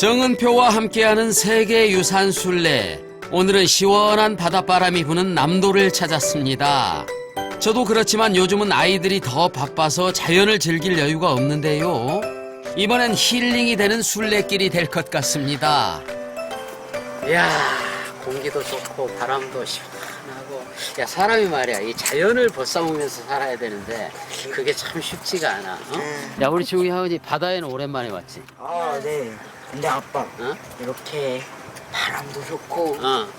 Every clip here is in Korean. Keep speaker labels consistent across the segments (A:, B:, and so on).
A: 정은표와 함께하는 세계유산 순례. 오늘은 시원한 바닷바람이 부는 남도를 찾았습니다. 저도 그렇지만 요즘은 아이들이 더 바빠서 자연을 즐길 여유가 없는데요. 이번엔 힐링이 되는 순례길이 될 것 같습니다. 이야, 공기도 좋고 바람도 시원하고. 야, 사람이 말이야, 이 자연을 벗삼으면서 살아야 되는데 그게 참 쉽지가 않아. 야, 우리 지웅이 하은이 바다에는 오랜만에 왔지?
B: 아, 네. 근데 아빠, 이렇게 바람도 좋고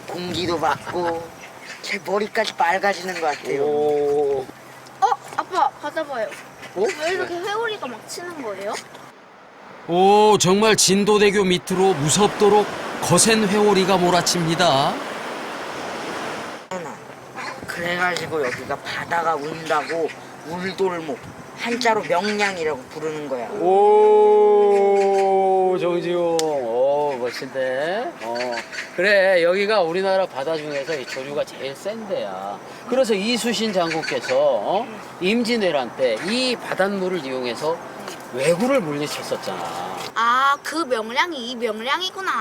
B: 공기도 맑고 제 머리까지 맑아지는 것 같아요.
A: 오.
C: 아빠 받아봐요. 왜 이렇게 회오리가 막 치는 거예요?
A: 오, 정말 진도대교 밑으로 무섭도록 거센 회오리가 몰아칩니다.
B: 그래가지고 여기가 바다가 운다고 울돌목, 한자로 명량이라고 부르는 거야.
A: 오, 정지용. 오, 멋진데. 그래, 여기가 우리나라 바다 중에서 이 조류가 제일 센 데야. 그래서 이수신 장군께서 임진왜란 때 이 바닷물을 이용해서 왜구를 물리쳤었잖아.
C: 아, 그 명량이 이 명량이구나.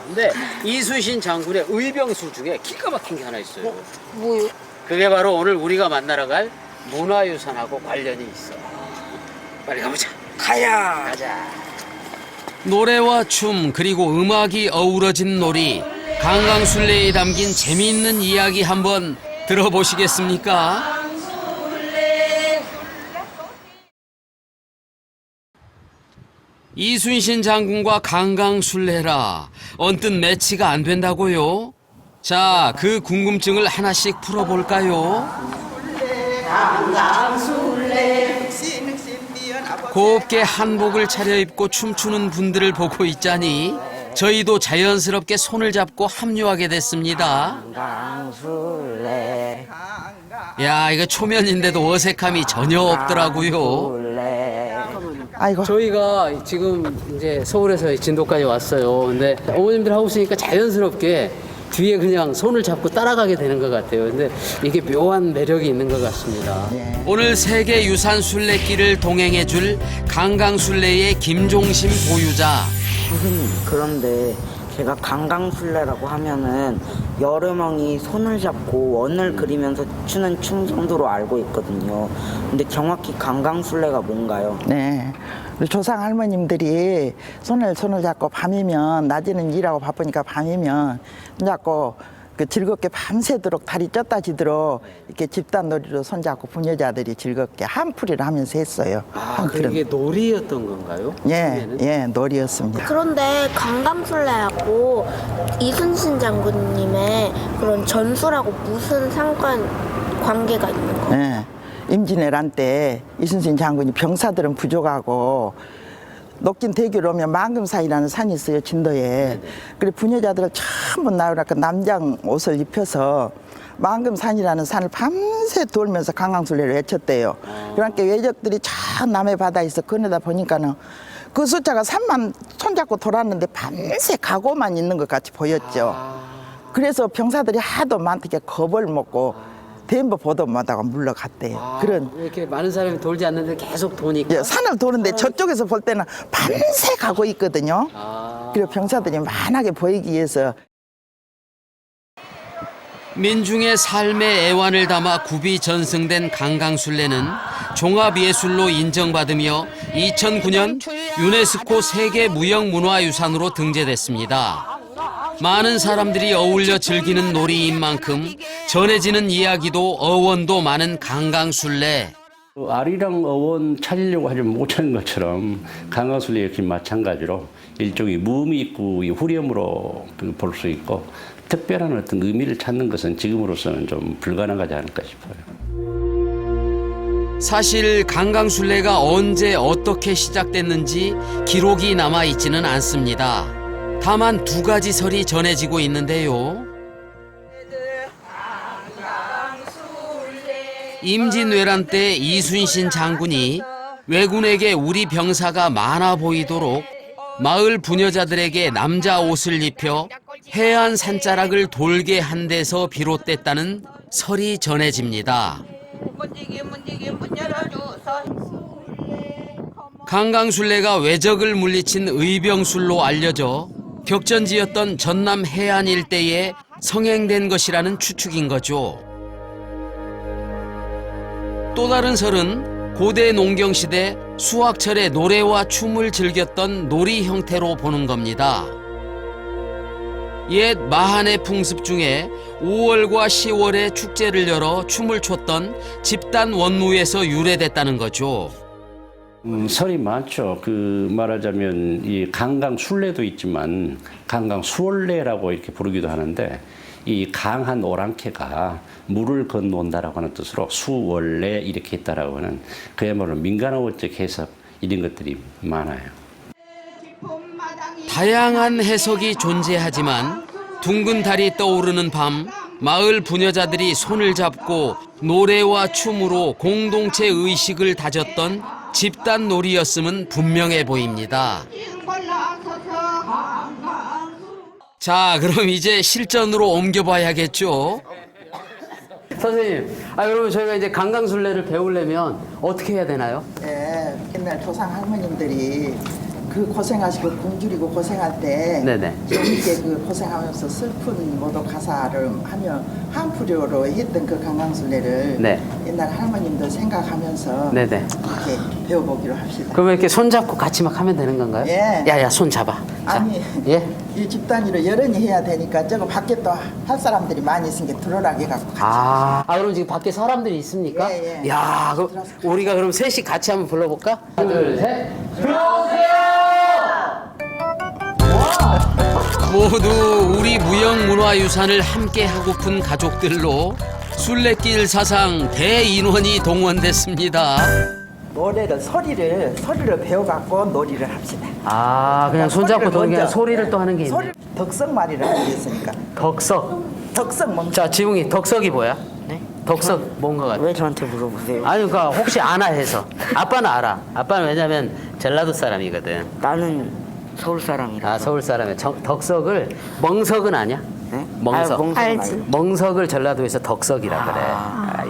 A: 근데 이수신 장군의 의병수 중에 기가 막힌 게 하나 있어요.
B: 뭐요?
A: 그게 바로 오늘 우리가 만나러 갈 문화유산하고 관련이 있어. 빨리 가보자. 가자. 노래와 춤 그리고 음악이 어우러진 놀이, 강강술래에 담긴 재미있는 이야기 한번 들어보시겠습니까? 이순신 장군과 강강술래라 언뜻 매치가 안 된다고요? 자, 그 궁금증을 하나씩 풀어볼까요? 곱게 한복을 차려입고 춤추는 분들을 보고 있자니 저희도 자연스럽게 손을 잡고 합류하게 됐습니다.
B: 강술래.
A: 야, 이거 초면인데도 어색함이 전혀 없더라고요.
D: 아이고.
A: 저희가 지금 이제 서울에서 진도까지 왔어요. 근데 어머님들 하고 있으니까 자연스럽게 뒤에 그냥 손을 잡고 따라가게 되는 것 같아요. 근데 이게 묘한 매력이 있는 것 같습니다. 오늘 세계유산 순례길을 동행해줄 강강순례의 김종심 보유자.
B: 선생님, 그런데 제가 강강술래라고 하면은 여러명이 손을 잡고 원을 그리면서 추는 춤 정도로 알고 있거든요. 근데 정확히 강강술래가 뭔가요?
D: 네. 우리 조상 할머님들이 손을 잡고 밤이면, 낮에는 일하고 바쁘니까 밤이면 손잡고 즐겁게 밤새도록 다리 쪘다 지도록 이렇게 집단놀이로 손잡고 부녀자들이 즐겁게 한풀이를 하면서 했어요.
A: 그게 놀이였던 건가요?
D: 예, 놀이였습니다.
C: 그런데 강강술래하고 이순신 장군님의 그런 전술하고 무슨 관계가 있는 거예요?
D: 예. 임진왜란 때 이순신 장군이 병사들은 부족하고 녹진 대교로 오면 망금산이라는 산이 있어요, 진도에. 그래 부녀자들을 전부 나오라고 남장 옷을 입혀서 망금산이라는 산을 밤새 돌면서 강강술래를 외쳤대요. 그러니까 외적들이 저 남해 바다에서 건너다 보니까는 그 숫자가 3만 손잡고 돌았는데 밤새 가고만 있는 것 같이 보였죠. 그래서 병사들이 하도 많게 겁을 먹고 대인보 보도 못하고 물러갔대요. 그런
A: 이렇게 많은 사람이 돌지 않는데 계속 도니까.
D: 산을 도는데 저쪽에서 볼 때는 밤새 가고 있거든요. 그리고 병사들이 만하게 보이기 위해서.
A: 민중의 삶의 애환을 담아 굽이 전승된 강강술래는 종합예술로 인정받으며 2009년 유네스코 세계무형문화유산으로 등재됐습니다. 많은 사람들이 어울려 즐기는 놀이인 만큼 전해지는 이야기도 어원도 많은 강강술래.
E: 아리랑 어원 찾으려고 하지 못하는 것처럼 강강술래 역시 마찬가지로 일종의 의미 있고 후렴으로 볼 수 있고 특별한 어떤 의미를 찾는 것은 지금으로서는 좀 불가능하지 않을까 싶어요.
A: 사실 강강술래가 언제 어떻게 시작됐는지 기록이 남아있지는 않습니다. 다만 두 가지 설이 전해지고 있는데요. 임진왜란 때 이순신 장군이 왜군에게 우리 병사가 많아 보이도록 마을 부녀자들에게 남자 옷을 입혀 해안 산자락을 돌게 한 데서 비롯됐다는 설이 전해집니다. 강강술래가 외적을 물리친 의병술로 알려져 격전지였던 전남 해안 일대에 성행된 것이라는 추측인 거죠. 또 다른 설은 고대 농경시대 수확철에 노래와 춤을 즐겼던 놀이 형태로 보는 겁니다. 옛 마한의 풍습 중에 5월과 10월에 축제를 열어 춤을 췄던 집단 원무에서 유래됐다는 거죠.
E: 설이 많죠. 말하자면 이 강강술래도 있지만 강강수월래라고 이렇게 부르기도 하는데, 이 강한 오랑캐가 물을 건너온다라고 하는 뜻으로 수월래 이렇게 했다라고 하는 그야말로 민간어원적 해석 이런 것들이 많아요.
A: 다양한 해석이 존재하지만 둥근 달이 떠오르는 밤 마을 부녀자들이 손을 잡고 노래와 춤으로 공동체 의식을 다졌던 집단 놀이였음은 분명해 보입니다. 자, 그럼 이제 실전으로 옮겨봐야겠죠?
F: 선생님, 그러면 저희가 이제 강강술래를 배우려면 어떻게 해야 되나요?
D: 예, 옛날 조상 할머님들이 그 고생하시고 굶주리고 고생할 때
F: 네네.
D: 재밌게 그 고생하면서 슬픈 모두 가사를 하며 한풀이로 했던 그 강강술래를
F: 네.
D: 옛날 할머님들 생각하면서
F: 네네.
D: 이렇게 배워보기로 합시다.
F: 그러면 이렇게 손잡고 같이 막 하면 되는 건가요?
D: 예.
F: 야야, 손 잡아. 자,
D: 아니,
F: 예?
D: 이 집단위로 여론이 해야 되니까 저거 밖에 또 할 사람들이 많이 있으니까 들어라게 해갖고 같이.
F: 그럼 지금 밖에 사람들이 있습니까?
D: 예, 예.
F: 야, 그럼 우리가 그럼 셋이 같이 한번 불러볼까? 하나, 둘, 셋.
A: 모두 우리 무형문화유산을 함께 하고픈 가족들로 술래길 사상 대인원이 동원됐습니다.
D: 노래를 소리를 배워갖고 놀이를 합시다.
F: 그냥 손잡고 도는 게 아니라
D: 먼저,
F: 소리를 또 하는 게
D: 소리,
F: 있네.
D: 덕석말이를 하게 됐으니까.
F: 덕석.
D: 덕석 먼저.
F: 자, 지웅이 덕석이 뭐야?
B: 네?
F: 덕석 뭔가 같아?
B: 왜 저한테 물어보세요?
F: 아니, 그러니까 혹시 아나 해서. 아빠는 알아. 아빠는 왜냐면 전라도 사람이거든.
B: 나는 서울 사람이라.
F: 서울 사람이야. 덕석을 멍석은 아냐?
B: 네?
F: 멍석.
B: 멍석
C: 알지.
B: 말고.
F: 멍석을 전라도에서 덕석이라 그래.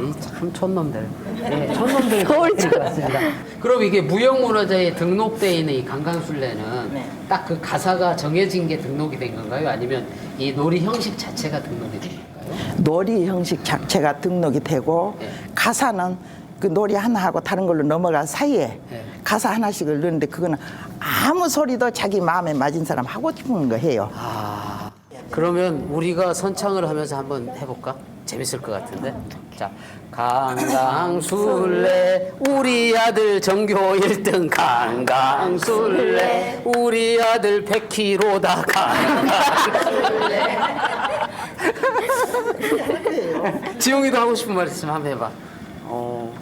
F: 이 참 촌놈들. 네, 촌놈들. 같습니다. 그럼 이게 무형문화재에 등록돼 있는 이 강강술래는
B: 네.
F: 딱 그 가사가 정해진 게 등록이 된 건가요? 아니면 이 놀이 형식 자체가 등록이 된 건가요?
D: 놀이 형식 자체가 등록이 되고
F: 네.
D: 가사는 그 놀이 하나 하고 다른 걸로 넘어갈 사이에
F: 네.
D: 가사 하나씩을 넣는데 그거는 아무 소리도 자기 마음에 맞은 사람 하고 싶은 거 해요.
F: 그러면 우리가 선창을 하면서 한번 해볼까? 재밌을 것 같은데. 자, 강강술래 우리 아들 전교 1등 강강술래 우리 아들 100kg다 강강술래. 지용이도 하고 싶은 말 있으면 한번 해봐.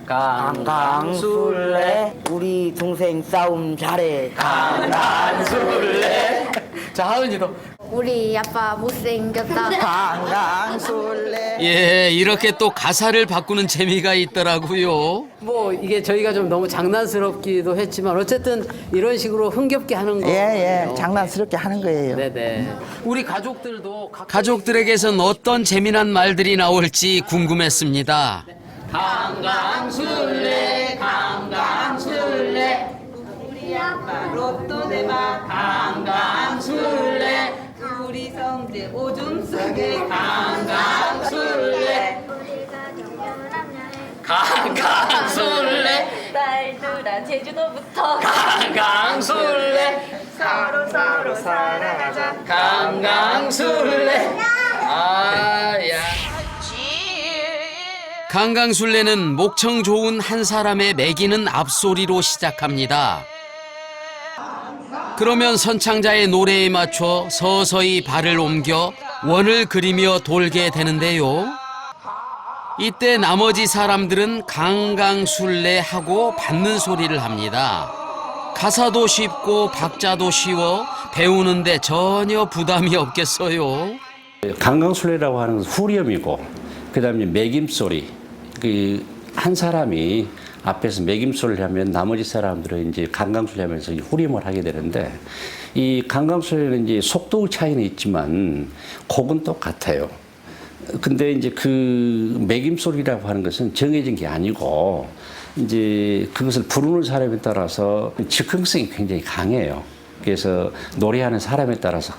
B: 강강술래 우리 동생 싸움 잘해.
F: 강강술래. 자, 하은이도.
C: 우리 아빠 못생겼다.
D: 강강술래.
A: 예, 이렇게 또 가사를 바꾸는 재미가 있더라고요.
F: 뭐 이게 저희가 좀 너무 장난스럽기도 했지만 어쨌든 이런 식으로 흥겹게 하는 거.
D: 예, 장난스럽게 하는 거예요.
F: 네네. 우리 가족들도
A: 가족들에게선 어떤 재미난 말들이 나올지 궁금했습니다.
F: 강강술래 강강술래
G: 우리 아빠 로또 대박 강강술래 우리 성재 오줌 속에 강강술래
C: 우리가 경연하면
F: 강강술래
G: 딸들아 제주도부터
F: 강강술래
G: 서로 살아가자
F: 강강술래 야.
A: 강강술래는 목청 좋은 한 사람의 매기는 앞소리로 시작합니다. 그러면 선창자의 노래에 맞춰 서서히 발을 옮겨 원을 그리며 돌게 되는데요. 이때 나머지 사람들은 강강술래 하고 받는 소리를 합니다. 가사도 쉽고 박자도 쉬워 배우는데 전혀 부담이 없겠어요.
E: 강강술래라고 하는 것은 후렴이고, 그다음에 매김소리. 한 사람이 앞에서 매김소리를 하면 나머지 사람들은 이제 강강술래 하면서 후렴을 하게 되는데, 이 강강술래는 이제 속도 차이는 있지만 곡은 똑같아요. 근데 이제 그 매김소리라고 하는 것은 정해진 게 아니고 이제 그것을 부르는 사람에 따라서 즉흥성이 굉장히 강해요. 그래서 노래하는 사람에 따라서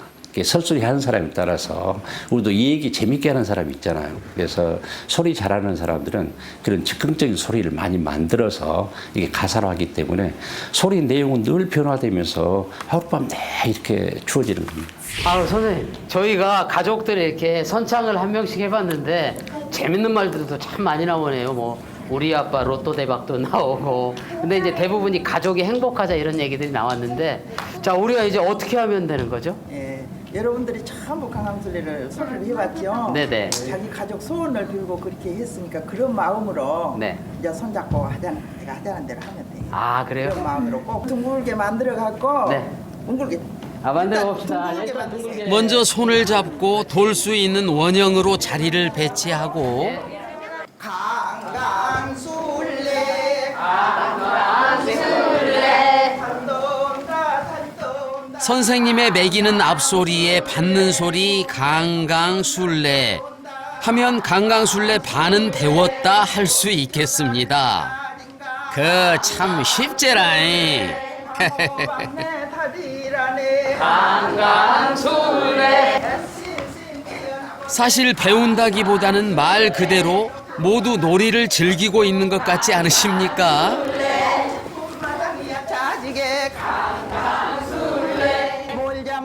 E: 설소리 하는 사람에 따라서 우리도 이 얘기 재밌게 하는 사람이 있잖아요. 그래서 소리 잘하는 사람들은 그런 즉흥적인 소리를 많이 만들어서 이게 가사로 하기 때문에 소리 내용은 늘 변화되면서 하룻밤 내 이렇게 주어지는 겁니다.
F: 아, 선생님, 저희가 가족들이 이렇게 선창을 한 명씩 해봤는데 재밌는 말들도 참 많이 나오네요. 뭐 우리 아빠 로또 대박도 나오고. 근데 이제 대부분이 가족이 행복하자 이런 얘기들이 나왔는데, 자, 우리가 이제 어떻게 하면 되는 거죠?
D: 예, 여러분들이 전부 강강술래를 소리를 해봤죠.
F: 네네.
D: 자기 가족 소원을 빌고 그렇게 했으니까 그런 마음으로
F: 네.
D: 이제 손잡고 내가 하자는 대로 하면 돼요.
F: 아, 그래요?
D: 그런 마음으로 꼭 둥글게 만들어 갖고
F: 네.
D: 둥글게.
F: 아, 만들어 봅시다.
D: 둥글게 만드세요.
A: 먼저 손을 잡고 돌 수 있는 원형으로 자리를 배치하고
D: 강강술래
A: 선생님의 매기는 앞소리에 받는 소리 강강술래 하면 강강술래 반은 배웠다 할 수 있겠습니다. 그 참 쉽제라잉. 사실 배운다기보다는 말 그대로 모두 놀이를 즐기고 있는 것 같지 않으십니까?
D: 자지게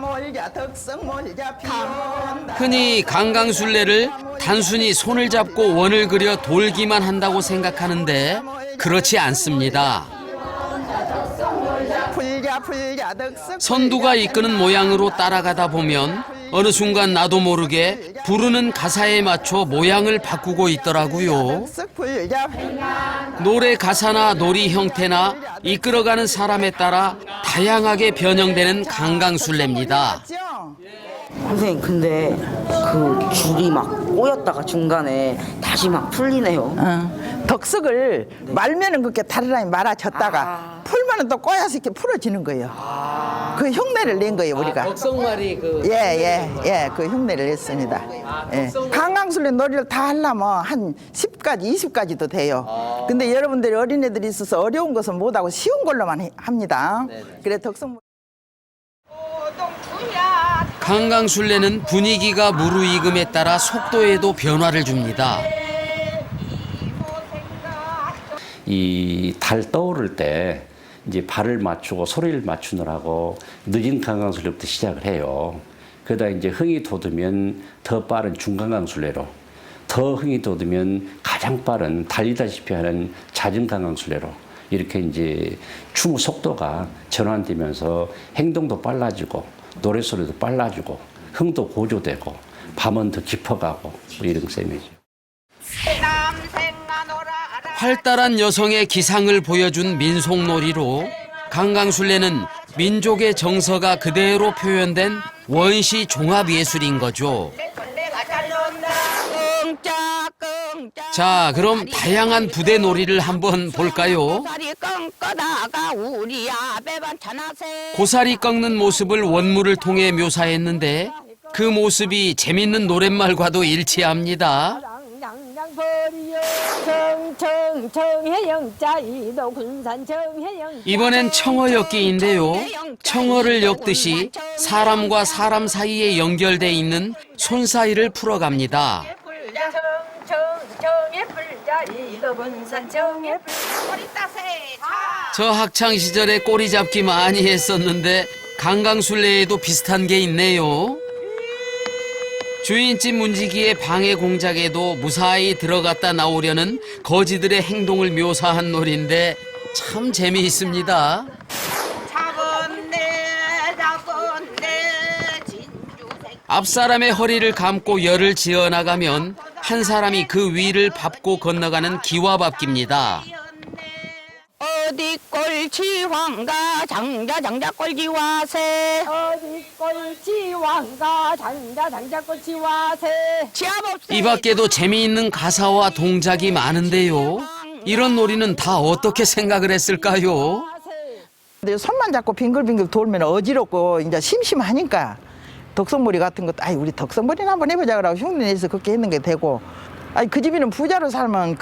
D: 몰자 덕성 몰자 피운다.
A: 흔히 강강술래를 단순히 손을 잡고 원을 그려 돌기만 한다고 생각하는데 그렇지 않습니다.
D: 풀자 덕성
A: 선두가 이끄는 모양으로 따라가다 보면 어느 순간 나도 모르게 부르는 가사에 맞춰 모양을 바꾸고 있더라고요.
D: 덕석 풀자
A: 노래 가사나 놀이 형태나 이끌어가는 사람에 따라 다양하게 변형되는 강강술래입니다.
B: 선생님, 근데 그 줄이 막 꼬였다가 중간에 다시 막 풀리네요.
D: 덕석을 말면은 그렇게 다르라니 말아쳤다가 풀면은 또 꼬여서 이렇게 풀어지는 거예요. 그 흉내를 낸 거예요, 우리가.
F: 덕성말이 그.
D: 그 흉내를 냈습니다. 예. 강강술래 놀이를 다 하려면 한 10가지, 20가지도 돼요. 근데 여러분들이 어린애들이 있어서 어려운 것은 못하고 쉬운 걸로만 합니다. 그래, 덕성.
A: 강강술래는 분위기가 무르익음에 따라 속도에도 변화를 줍니다.
E: 이 달 떠오를 때 이제 발을 맞추고 소리를 맞추느라고 늦은 강강술래부터 시작을 해요. 그러다 이제 흥이 돋으면 더 빠른 중강강술래로, 더 흥이 돋으면 가장 빠른 달리다시피 하는 잦은 강강술래로 이렇게 이제 춤 속도가 전환되면서 행동도 빨라지고 노래소리도 빨라지고 흥도 고조되고 밤은 더 깊어가고 이런 셈이죠.
A: 활달한 여성의 기상을 보여준 민속놀이로 강강술래는 민족의 정서가 그대로 표현된 원시 종합예술인 거죠. 자, 그럼 다양한 부대 놀이를 한번 볼까요? 고사리 꺾는 모습을 원물을 통해 묘사했는데 그 모습이 재밌는 노랫말과도 일치합니다. 이번엔 청어 엮기인데요. 청어를 엮듯이 사람과 사람 사이에 연결돼 있는 손 사이를 풀어갑니다. 저 학창 시절에 꼬리 잡기 많이 했었는데 강강술래에도 비슷한 게 있네요. 주인집 문지기의 방해 공작에도 무사히 들어갔다 나오려는 거지들의 행동을 묘사한 놀인데 참 재미있습니다. 앞사람의 허리를 감고 열을 지어나가면 한 사람이 그 위를 밟고 건너가는 기와밟기입니다.
H: 어디 꼴치 황가 장자 꼴지 와세 어디 꼴치 황가 장자 꼴지 와세
A: 이 밖에도 재미있는 가사와 동작이 많은데요. 이런 놀이는 다 어떻게 생각을 했을까요?
D: 근데 손만 잡고 빙글빙글 돌면 어지럽고 이제 심심하니까 덕성머리 같은 것도 우리 덕성머리나 한번 해보자 그러고 흉내내서 그렇게 했는 게 되고 그 집에는 부자로 살면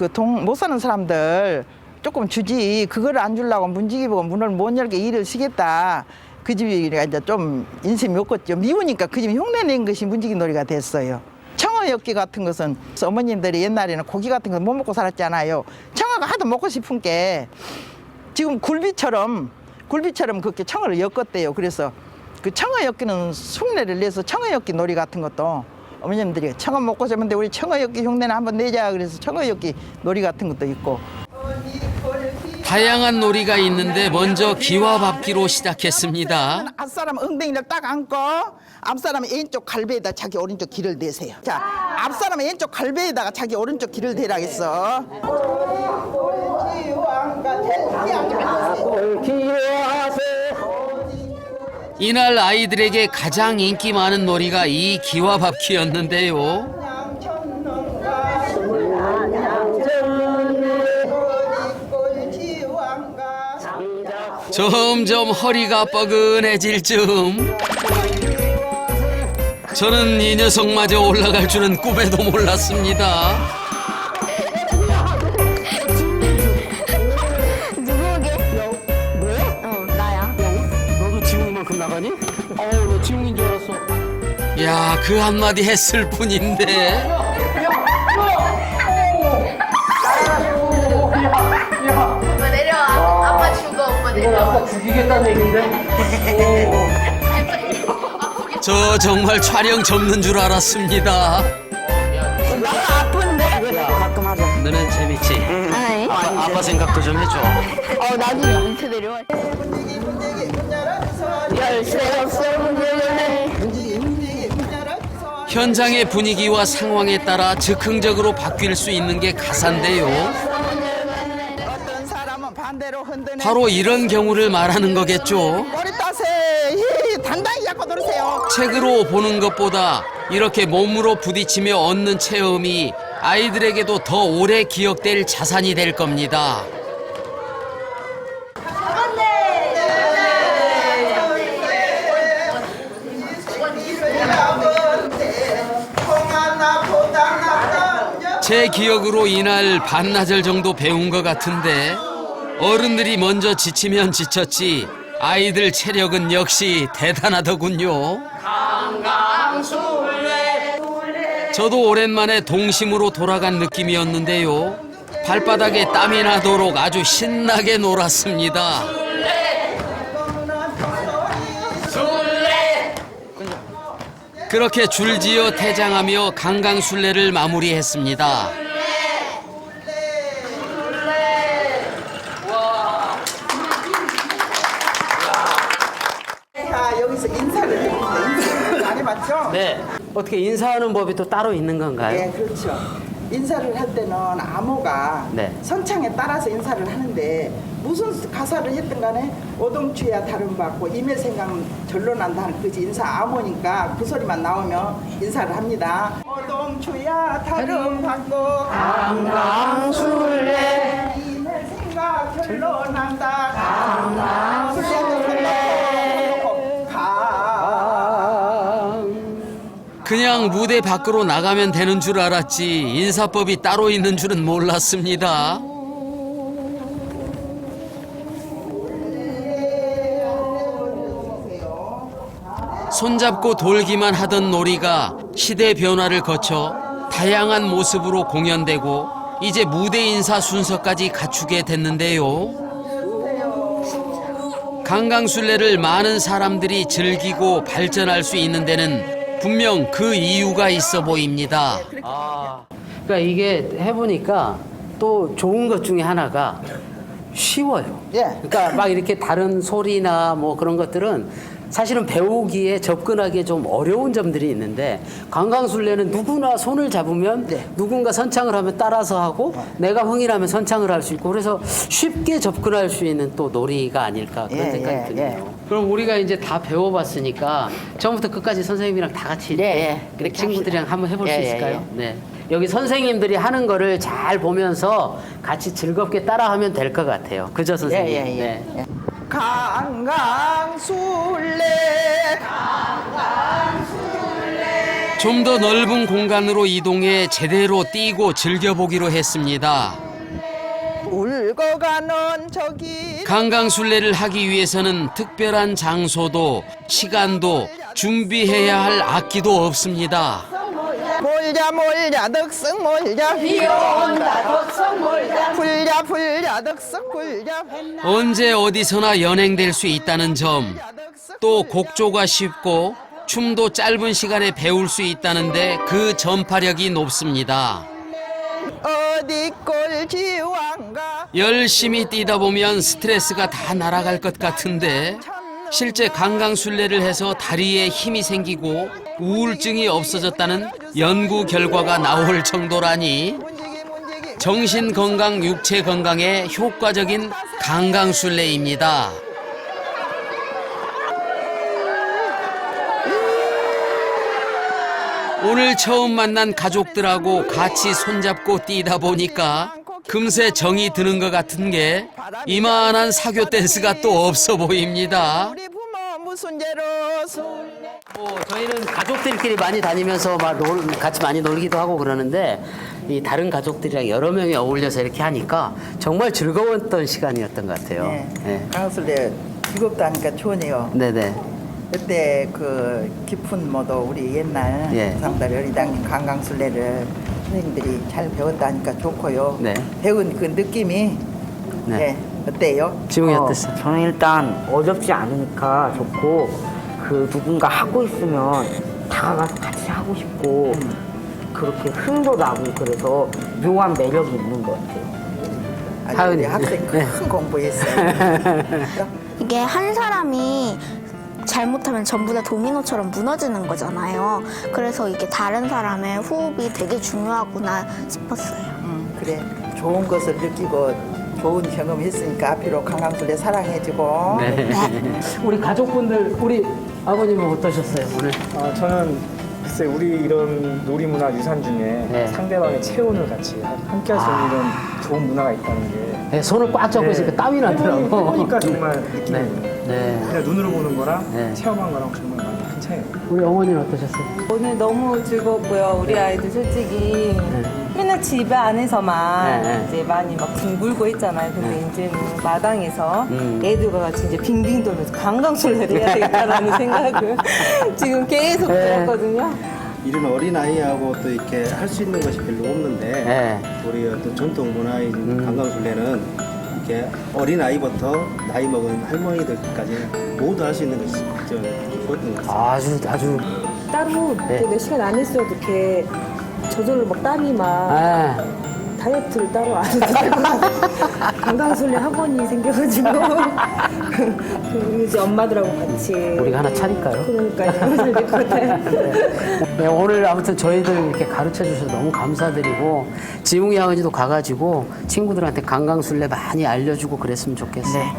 D: 못 사는 사람들 조금 주지. 그걸 안 주려고 문지기보고 문을 못 열게 일을 시겠다. 그 집이 이제 좀 인심이 없겠죠. 미우니까 그 집이 흉내낸 것이 문지기 놀이가 됐어요. 청어엽기 같은 것은 어머님들이 옛날에는 고기 같은 거 못 먹고 살았잖아요. 청어가 하도 먹고 싶은 게 지금 굴비처럼 그렇게 청어를 엮었대요. 그래서 그 청어 엮기는 흉내를 내서 청어 엮기 놀이 같은 것도 어머님들이 청어 먹고 싶은데 우리 청어 엮기 흉내는 한번 내자. 그래서 청어 엮기 놀이 같은 것도 있고.
A: 다양한 놀이가 있는데 먼저 기와밟기로 시작했습니다.
D: 앞사람 엉덩이를 딱 안고 앞사람 왼쪽 갈배에다 자기 오른쪽 귀를 대세요. 자, 앞사람 왼쪽 갈배에다가 자기 오른쪽 귀를 대라겠어.
A: 이날 아이들에게 가장 인기 많은 놀이가 이 기와밟기였는데요. 점점 허리가 뻐근해질 즈음 저는 이 녀석마저 올라갈 줄은 꿈에도 몰랐습니다.
F: 너도 지웅이만큼 나가니? 너 지웅인 줄 알았어.
A: 야, 그 한마디 했을 뿐인데.
C: 오빠 내려와. 아빠 죽어. 오빠 내려와.
F: 죽이겠다는 얘긴데?
A: 저 정말 촬영 접는 줄 알았습니다.
B: 가끔 하자.
A: 너는 재밌지? 아빠 생각도 좀 해줘.
H: 나도 밑에 내려와. 열쇠 없어 문열래.
A: 현장의 분위기와 상황에 따라 즉흥적으로 바뀔 수 있는 게 가사인데요.
D: 어떤 사람은 반대로 흔드네.
A: 바로 이런 경우를 말하는 거겠죠.
D: 머리 따세. 단단히 잡고 들으세요.
A: 책으로 보는 것보다 이렇게 몸으로 부딪히며 얻는 체험이 아이들에게도 더 오래 기억될 자산이 될 겁니다. 제 기억으로 이날 반나절 정도 배운 것 같은데 어른들이 먼저 지치면 지쳤지 아이들 체력은 역시 대단하더군요. 저도 오랜만에 동심으로 돌아간 느낌이었는데요. 발바닥에 땀이 나도록 아주 신나게 놀았습니다. 그렇게 줄지어 태장하며 강강술래를 마무리했습니다.
D: 자, 여기서 인사를 해봅니다. 인사를 안 해봤죠?
F: 네. 어떻게 인사하는 법이 또 따로 있는 건가요?
D: 네, 그렇죠. 인사를 할 때는 암호가
F: 네.
D: 선창에 따라서 인사를 하는데 무슨 가사를 했든 간에 오동추야 다름받고 임의생각 절로 난다 하는 그지 인사 암호니까 그 소리만 나오면 인사를 합니다. 오동추야 다름받고 강강술래 임의생각 절로 난다 강강술래
A: 그냥 무대 밖으로 나가면 되는 줄 알았지 인사법이 따로 있는 줄은 몰랐습니다. 손잡고 돌기만 하던 놀이가 시대 변화를 거쳐 다양한 모습으로 공연되고 이제 무대 인사 순서까지 갖추게 됐는데요. 강강술래를 많은 사람들이 즐기고 발전할 수 있는 데는 분명 그 이유가 있어 보입니다.
F: 그러니까 이게 해보니까 또 좋은 것 중에 하나가 쉬워요.
D: 예.
F: 그러니까 막 이렇게 다른 소리나 뭐 그런 것들은 사실은 배우기에 접근하기에 좀 어려운 점들이 있는데 강강술래는 누구나 손을 잡으면 누군가 선창을 하면 따라서 하고 내가 흥이라면 선창을 할 수 있고 그래서 쉽게 접근할 수 있는 또 놀이가 아닐까 그런 생각이 드네요. 그럼 우리가 이제 다 배워봤으니까 처음부터 끝까지 선생님이랑 다 같이
H: 그렇게
F: 친구들이랑 한번 해볼 수 있을까요? 네. 여기 선생님들이 하는 거를 잘 보면서 같이 즐겁게 따라하면 될 것 같아요. 그죠, 선생님? 네.
D: 강강술래
A: 좀 더 넓은 공간으로 이동해 제대로 뛰고 즐겨보기로 했습니다.
D: 울 끌고 가는 저기
A: 강강술래를 하기 위해서는 특별한 장소도 시간도 준비해야 할 악기도 없습니다.
D: 몰자 몰자 덕석 몰자 비온다 덕석 몰자 불자 불자 덕석 불자
A: 언제 어디서나 연행될 수 있다는 점, 또 곡조가 쉽고 춤도 짧은 시간에 배울 수 있다는데 그 전파력이 높습니다.
D: 어디 꼴지왕가
A: 열심히 뛰다 보면 스트레스가 다 날아갈 것 같은데 실제 강강술래를 해서 다리에 힘이 생기고 우울증이 없어졌다는 연구 결과가 나올 정도라니 정신 건강, 육체 건강에 효과적인 강강술래입니다. 오늘 처음 만난 가족들하고 같이 손잡고 뛰다 보니까 금세 정이 드는 것 같은 게 이만한 사교 댄스가 또 없어 보입니다.
D: 우리 부모 무슨 죄로
F: 저희는 가족들끼리 많이 다니면서 같이 많이 놀기도 하고 그러는데 이 다른 가족들이랑 여러 명이 어울려서 이렇게 하니까 정말 즐거웠던 시간이었던 것 같아요.
D: 네. 강술래 즐겁다니까 좋네요.
F: 네네.
D: 그때 그 깊은 뭐도 우리 옛날
F: 예.
D: 상달 어리당님 강강술래를 선생님들이 잘 배웠다니까 좋고요.
F: 네.
D: 배운 그 느낌이
F: 네.
D: 네. 어때요?
F: 지웅이 어땠어요?
B: 저는 일단 어렵지 않으니까 좋고 그 누군가 하고 있으면 다가가서 같이 하고 싶고 그렇게 흥도 나고 그래서 묘한 매력이 있는 것 같아요.
D: 아주
F: 하은이.
D: 우리 학생
F: 네.
D: 큰 공부했어요.
C: 이게 한 사람이 잘못하면 전부 다 도미노처럼 무너지는 거잖아요. 그래서 이게 다른 사람의 호흡이 되게 중요하구나 싶었어요.
D: 그래 좋은 것을 느끼고 좋은 경험 했으니까 앞으로 강강술래 사랑해주고
F: 네. 우리 가족분들, 우리 아버님은 어떠셨어요, 오늘?
I: 저는 글쎄 우리 이런 놀이문화 유산 중에
F: 네.
I: 상대방의 체온을 같이 함께 할 수 있는 이런 좋은 문화가 있다는 게
F: 네, 손을 꽉 잡고 있으니까 땀이 나더라고.
I: 해보니까 정말 느낌이
F: 네.
I: 있네요.
F: 네.
I: 그냥 눈으로 보는 거랑
F: 네.
I: 체험한 거랑 정말 많이 큰 차이가 있어요.
F: 우리 어머니는 어떠셨어요?
G: 오늘 너무 즐겁고요. 우리 아이들 솔직히 맨날 집 안에서만
F: 네.
G: 이제 많이 막 뒹굴고 있잖아요. 근데 이제는 마당에서
F: 음.
G: 애들과 같이 이제 빙빙 돌면서 강강술래를 해야 되겠다라는 생각을 지금 계속
F: 네.
G: 들었거든요.
J: 이런 어린아이하고 또 이렇게 할 수 있는 것이 별로 없는데
F: 네.
J: 우리 어떤 전통 문화인 강강술래는 이렇게 어린아이부터 나이 먹은 할머니들까지 모두 할 수 있는 것이 좀 좋았던 것 같습니다.
F: 아주.
G: 따로
F: 네.
G: 몇 시간 안 했어도 이렇게 저절로 막 땀이 막
F: 네.
G: 다이어트를 따로 안 해도 되고 강강술래 학원이 생겨가지고 그 이제 엄마들하고 같이
F: 우리가 하나 차릴까요?
G: 그러니까요. 잘 될 것 같아요.
F: 네, 오늘 아무튼 저희들 이렇게 가르쳐 주셔서 너무 감사드리고 지웅이 하은이도 가가지고 친구들한테 강강술래 많이 알려주고 그랬으면 좋겠어요. 네.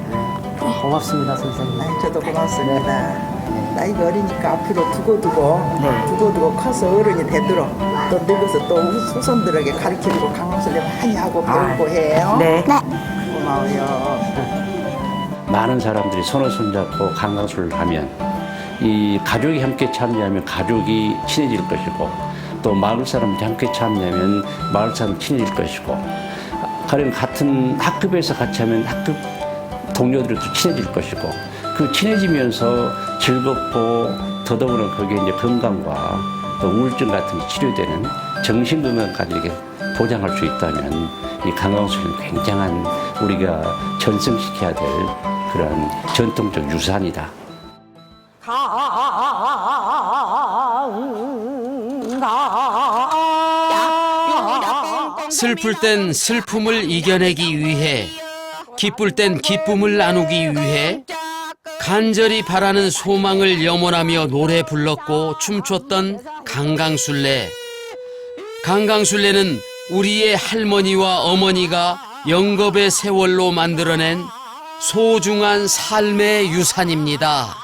F: 고맙습니다, 선생님.
D: 저도 고맙습니다. 나이가 어리니까 앞으로 두고두고 커서 어른이 되도록 또 늙어서 또 후손들에게 가르쳐주고 강강술래 많이 하고 배우고 해요.
B: 네.
D: 고마워요.
E: 많은 사람들이 손을 손잡고 강강술래를 하면 이 가족이 함께 참여하면 가족이 친해질 것이고 또 마을 사람들이 함께 참여하면 마을 사람이 친해질 것이고 가령 같은 학급에서 같이 하면 학급 동료들도 친해질 것이고 그 친해지면서 즐겁고 더더구나 거기에 이제 건강과 또 우울증 같은 게 치료되는 정신 건강까지 이렇게 보장할 수 있다면 이 강강술래는 굉장한 우리가 전승시켜야 될 그런 전통적 유산이다.
A: 슬플 땐 슬픔을 이겨내기 위해, 기쁠 땐 기쁨을 나누기 위해 간절히 바라는 소망을 염원하며 노래 불렀고 춤췄던 강강술래. 강강술래는 우리의 할머니와 어머니가 영겁의 세월로 만들어낸 소중한 삶의 유산입니다.